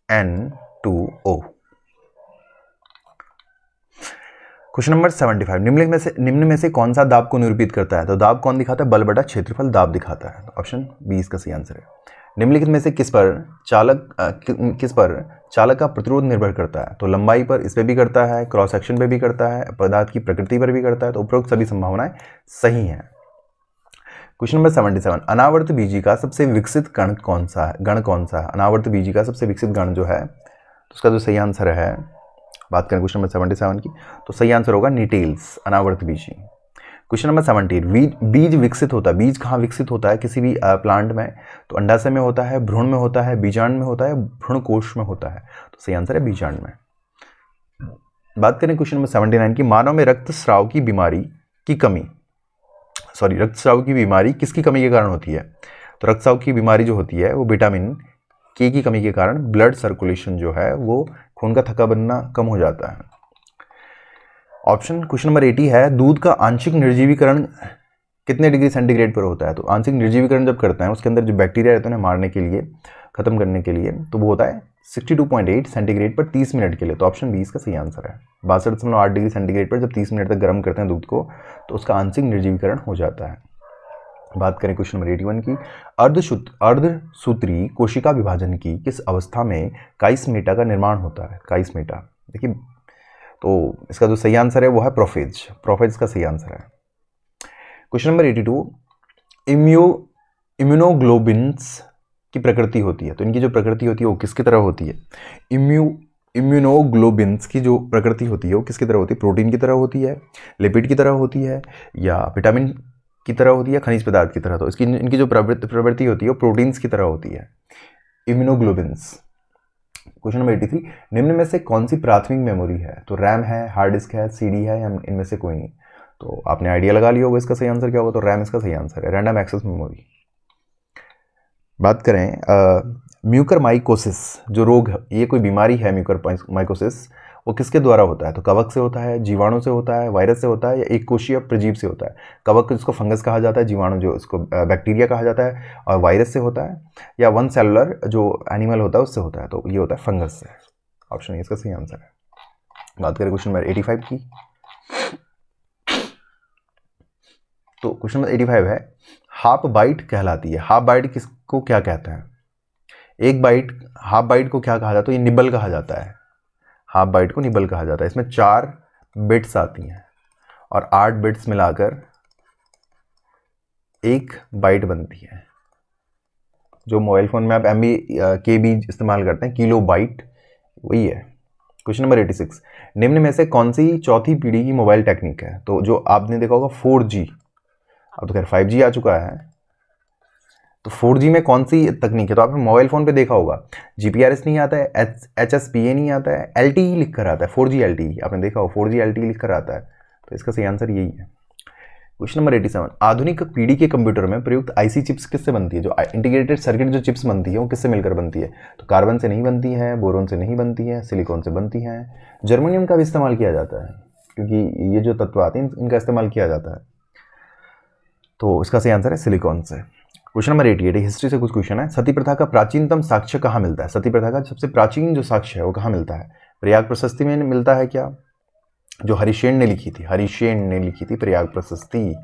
N2O। क्वेश्चन नंबर 75, निम्न में से कौन सा दाब को निरूपित करता है? तो दाब कौन दिखाता है? बल बटा क्षेत्रफल दाब दिखाता है। ऑप्शन बी इसका सही आंसर है। निम्नलिखित में से किस पर चालक का प्रतिरोध निर्भर करता है? तो लंबाई पर, इस पे भी करता है, क्रॉस सेक्शन पे भी करता है, पदार्थ की प्रकृति पर भी करता है। तो उपरोक्त सभी संभावनाएं सही हैं। क्वेश्चन नंबर 77, अनावर्त बीजी का सबसे विकसित गण कौन सा है? अनावर्त बीजी का सबसे विकसित गण जो है, तो उसका जो सही आंसर है, बात करें क्वेश्चन नंबर 77 की, तो सही आंसर होगा निटेल्स, अनावर्त बीजी। क्वेश्चन नंबर 78, बीज विकसित होता है, बीज कहाँ विकसित होता है किसी भी प्लांट में? तो अंडाशय में होता है, भ्रूण में होता है, बीजांड में होता है, भ्रूणकोश में होता है। तो सही आंसर है बीजांड में। बात करें क्वेश्चन नंबर 79 की, मानव में रक्तस्राव की बीमारी किसकी कमी के कारण होती है? तो रक्तस्राव की बीमारी जो होती है वो विटामिन के की कमी के कारण, ब्लड सर्कुलेशन जो है वो खून का थक्का बनना कम हो जाता है। ऑप्शन क्वेश्चन नंबर 80 है, दूध का आंशिक निर्जीवीकरण कितने डिग्री सेंटीग्रेड पर होता है? तो आंशिक निर्जीवीकरण जब करते हैं उसके अंदर जो बैक्टीरिया रहते हैं उन्हें मारने के लिए, खत्म करने के लिए, तो वो होता है 62.8 सेंटीग्रेड पर 30 मिनट के लिए। तो ऑप्शन बी इसका सही आंसर है। 62.8 डिग्री सेंटीग्रेड पर जब 30 मिनट तक गर्म करते हैं दूध को तो उसका आंशिक निर्जीवीकरण हो जाता है। बात करें क्वेश्चन नंबर 81 की, अर्धसूत्री कोशिका विभाजन की किस अवस्था में काइस्मेटा का निर्माण होता है? काइस्मेटा, देखिए तो इसका जो सही आंसर है वो है प्रोफेज। प्रोफेज का सही आंसर है। क्वेश्चन नंबर 82, इम्यूनोग्लोबिन्स की प्रकृति होती है, तो इनकी जो प्रकृति होती है वो किसकी तरह होती है? इम्यूनोग्लोबिन्स की जो प्रकृति होती है वो किसकी तरह होती है? प्रोटीन की तरह होती है, लिपिड की तरह होती है, या विटामिन की तरह होती है, खनिज पदार्थ की तरह? तो इसकी इनकी जो प्रवृत्ति होती है वो प्रोटीन्स की तरह होती है, इम्यूनोग्लोबिन्स। क्वेश्चन नंबर 83, निम्न में से कौन सी प्राथमिक मेमोरी है? तो रैम है, हार्ड डिस्क है, सीडी है, या इनमें से कोई नहीं? तो आपने आइडिया लगा लिया होगा इसका सही आंसर क्या होगा, तो रैम इसका सही आंसर है, रैंडम एक्सेस मेमोरी। बात करें म्यूकरमाइकोसिस जो रोग है, ये कोई बीमारी है म्यूकरमाइकोसिस, वो किसके द्वारा होता है? तो कवक से होता है, जीवाणु से होता है, वायरस से होता है, या एक कोशीय प्रजीव से होता है? कवक जिसको फंगस कहा जाता है, जीवाणु जो इसको बैक्टीरिया कहा जाता है, और वायरस से होता है, या वन सेलुलर जो एनिमल होता है उससे होता है? तो ये होता है फंगस से। ऑप्शन ए इसका सही आंसर है। बात करें क्वेश्चन नंबर 85 की, तो क्वेश्चन नंबर 85 है, हाफ बाइट कहलाती है। हाफ बाइट किसको क्या कहते हैं? एक बाइट, हाफ बाइट को क्या कहा जाता है? तो ये निबल कहा जाता है, हाफ बाइट को निबल कहा जाता है। इसमें 4 बिट्स आती हैं और 8 बिट्स मिलाकर एक बाइट बनती है। जो मोबाइल फ़ोन में आप MB KB इस्तेमाल करते हैं, किलो बाइट, वही है। क्वेश्चन नंबर 86, निम्न में से कौन सी चौथी पीढ़ी की मोबाइल टेक्निक है? तो जो आपने देखा होगा 4G, अब तो खैर 5G आ चुका है, तो 4G में कौन सी तकनीक है? तो आपने मोबाइल फ़ोन पे देखा होगा GPRS नहीं आता है, HSPA नहीं आता है, LTE लिख कर आता है, 4G LTE आपने देखा हो, 4G LTE लिख कर आता है, तो इसका सही आंसर यही है। क्वेश्चन नंबर 87, आधुनिक पीढ़ी के कंप्यूटर में प्रयुक्त IC चिप्स किससे बनती है? जो इंटीग्रेटेड सर्किट जो चिप्स बनती है वो किससे मिलकर बनती है? तो कार्बन से नहीं बनती है, बोरोन से नहीं बनती है, सिलिकॉन से बनती है, जर्मेनियम का भी इस्तेमाल किया जाता है, क्योंकि ये जो तत्व आते हैं इनका इस्तेमाल किया जाता है, तो इसका सही आंसर है सिलिकॉन से। क्वेश्चन नंबर 88, हिस्ट्री से कुछ क्वेश्चन है। सती प्रथा का प्राचीनतम साक्ष्य कहाँ मिलता है? सती प्रथा का सबसे प्राचीन जो साक्ष्य है वो कहाँ मिलता है? प्रयाग प्रशस्ति में मिलता है क्या? जो हरिशेन ने लिखी थी, हरिशेन ने लिखी थी प्रयाग प्रशस्ति,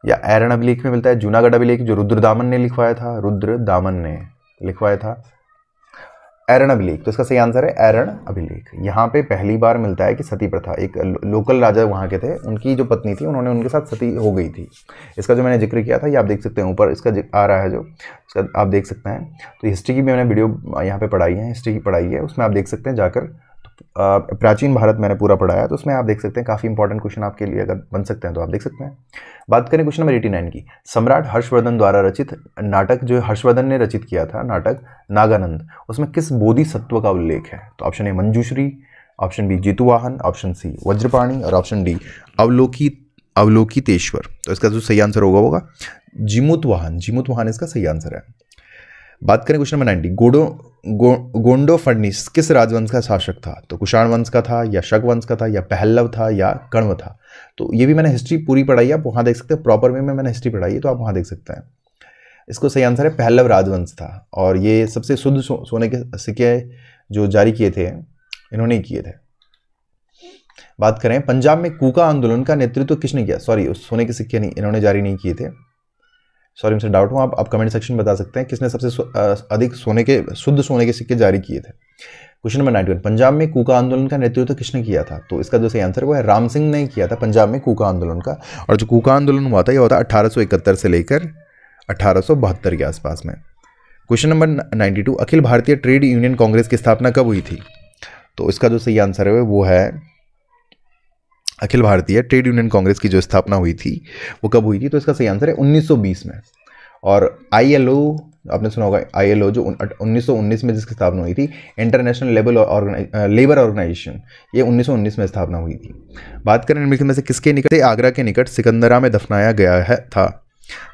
या ऐरण अभिलेख में मिलता है, जूनागढ़ अभिलेख जो रुद्रदामन ने लिखवाया था, रुद्रदामन ने लिखवाया था ऐरण अभिलेख, तो इसका सही आंसर है ऐरण अभिलेख। यहाँ पे पहली बार मिलता है कि सती प्रथा, एक लोकल राजा वहाँ के थे, उनकी जो पत्नी थी उन्होंने उनके साथ सती हो गई थी। इसका जो मैंने जिक्र किया था ये आप देख सकते हैं, ऊपर इसका आ रहा है जो, इसका आप देख सकते हैं। तो हिस्ट्री की भी मैंने वीडियो यहाँ पे पढ़ाई है, हिस्ट्री की पढ़ाई है, उसमें आप देख सकते हैं जाकर। प्राचीन भारत मैंने पूरा पढ़ाया, तो उसमें आप देख सकते हैं काफ़ी इंपॉर्टेंट क्वेश्चन आपके लिए अगर बन सकते हैं तो आप देख सकते हैं। बात करें क्वेश्चन नंबर 89 की, सम्राट हर्षवर्धन द्वारा रचित नाटक, जो हर्षवर्धन ने रचित किया था नाटक नागानंद, उसमें किस बोधिसत्व का उल्लेख है? तो option A Manjushri, option B Jituvahan, option C Vajrapani, और ऑप्शन डी अवलोकितेश्वर। तो इसका जो सही आंसर होगा जिमुतवाहन, जिमुतवाहन इसका सही आंसर है। बात करें क्वेश्चन नंबर 90, गोंडोफर्निस किस राजवंश का शासक था? तो कुषाण वंश का था, या शक वंश का था, या पहल्लव था, या कण्व था? तो ये भी मैंने हिस्ट्री पूरी पढ़ाई है, आप वहाँ देख सकते हैं, प्रॉपर वे में मैंने हिस्ट्री पढ़ाई है, तो आप वहाँ देख सकते हैं। इसको सही आंसर है पहल्लव राजवंश था, और ये सबसे शुद्ध सोने के सिक्के जो जारी किए थे इन्होंने ही किए थे। बात करें पंजाब में कूका आंदोलन का नेतृत्व किसने किया? सॉरी, सोने के सिक्के नहीं, इन्होंने जारी नहीं किए थे, सॉरी मुझसे डाउट हुआ, आप कमेंट सेक्शन में बता सकते हैं किसने सबसे अधिक शुद्ध सोने के सिक्के जारी किए थे। क्वेश्चन नंबर 91, पंजाब में कूका आंदोलन का नेतृत्व किसने किया था? तो इसका जो सही आंसर वो है राम सिंह ने किया था पंजाब में कूका आंदोलन का। और जो कूका आंदोलन हुआ था ये हुआ था 1871 से लेकर 1872 के आसपास में। Question number 92, Akhil Bharatiya trade union Congress की स्थापना कब हुई थी? तो इसका जो सही आंसर है वो है अखिल भारतीय ट्रेड यूनियन कांग्रेस की जो स्थापना हुई थी वो कब हुई थी? तो इसका सही आंसर है 1920 में। और ILO आपने सुना होगा, ILO जो 1919 में जिसकी स्थापना हुई थी, इंटरनेशनल लेबर ऑर्गेनाइजेशन, ये 1919 में स्थापना हुई थी। बात करें निम्नलिखित में से किसके निकट आगरा के निकट सिकंदरा में दफनाया गया था?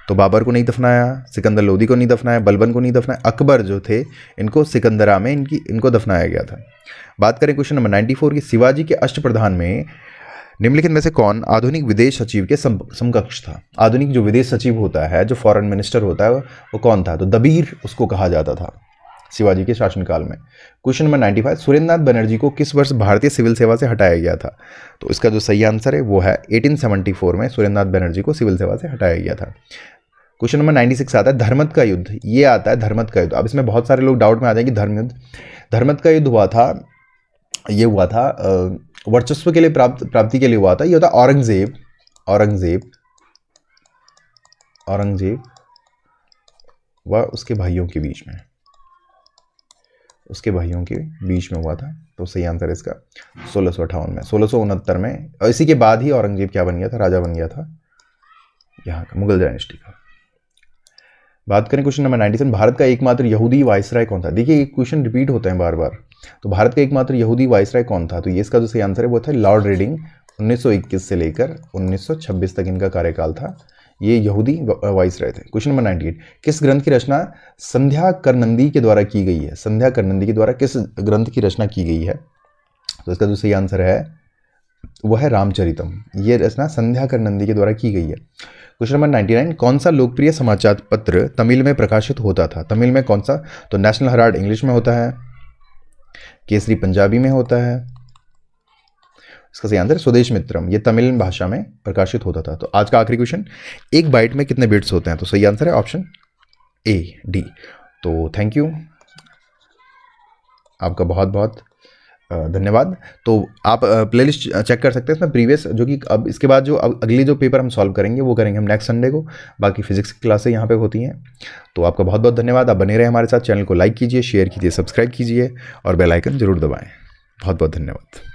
तो बाबर को नहीं दफनाया, सिकंदर लोदी को नहीं दफनाया, बलबन को नहीं दफनाया, अकबर जो थे इनको सिकंदरा में इनको दफनाया गया था। बात करें क्वेश्चन नंबर 94 की, शिवाजी के अष्टप्रधान में निम्नलिखित में से कौन आधुनिक विदेश सचिव के समकक्ष था? आधुनिक जो विदेश सचिव होता है, जो फॉरेन मिनिस्टर होता है, वो कौन था? तो दबीर उसको कहा जाता था शिवाजी के शासनकाल में। क्वेश्चन नंबर 95, सुरेंद्रनाथ बनर्जी को किस वर्ष भारतीय सिविल सेवा से हटाया गया था? तो इसका जो सही आंसर है वो है 1874 में सुरेंद्रनाथ बनर्जी को सिविल सेवा से हटाया गया था। क्वेश्चन नंबर 96 आता है धर्मत का युद्ध, ये आता है धर्मत का युद्ध। अब इसमें बहुत सारे लोग डाउट में आ जाएंगे धर्मत का युद्ध हुआ था, ये हुआ था वर्चस्व के लिए प्राप्ति के लिए हुआ था। ये होता औरंगजेब व उसके भाइयों के बीच में, हुआ था। तो सही आंसर इसका 1658 में, 1669 में। और इसी के बाद ही औरंगजेब क्या बन गया था, राजा बन गया था यहाँ का, मुगल डायनेस्टी का। बात करें क्वेश्चन नंबर 97, भारत का एकमात्र यहूदी वाइसराय कौन था। देखिए ये क्वेश्चन रिपीट होते हैं बार बार। तो भारत का एकमात्र यहूदी वाइसराय कौन था, तो ये इसका जो सही आंसर है वो था लॉर्ड रेडिंग। 1921 से लेकर 1926 तक इनका कार्यकाल था, ये यहूदी वाइसराय थे। क्वेश्चन नंबर 98, किस ग्रंथ की रचना संध्या करनंदी के द्वारा की गई है। संध्या करनंदी के द्वारा किस ग्रंथ की रचना की गई है, तो इसका जो सही आंसर है वह है रामचरितम। ये रचना संध्या करनंदी के द्वारा की गई है। क्वेश्चन नंबर 99, कौन सा लोकप्रिय समाचार पत्र तमिल में प्रकाशित होता था। तमिल में कौन सा, तो नेशनल हेराल्ड इंग्लिश में होता है, केसरी पंजाबी में होता है। इसका सही आंसर स्वदेश मित्रम, ये तमिल भाषा में प्रकाशित होता था। तो आज का आखिरी क्वेश्चन, एक बाइट में कितने बिट्स होते हैं, तो सही आंसर है ऑप्शन ए डी। तो थैंक यू, आपका बहुत बहुत धन्यवाद। तो आप प्लेलिस्ट चेक कर सकते हैं इसमें प्रीवियस, जो कि अब इसके बाद जो अगली जो पेपर हम सॉल्व करेंगे वो करेंगे हम नेक्स्ट संडे को। बाकी फिजिक्स की क्लासें यहाँ पे होती हैं। तो आपका बहुत बहुत धन्यवाद, आप बने रहे हमारे साथ। चैनल को लाइक कीजिए, शेयर कीजिए, सब्सक्राइब कीजिए और बेल आइकन जरूर दबाएं। बहुत बहुत धन्यवाद।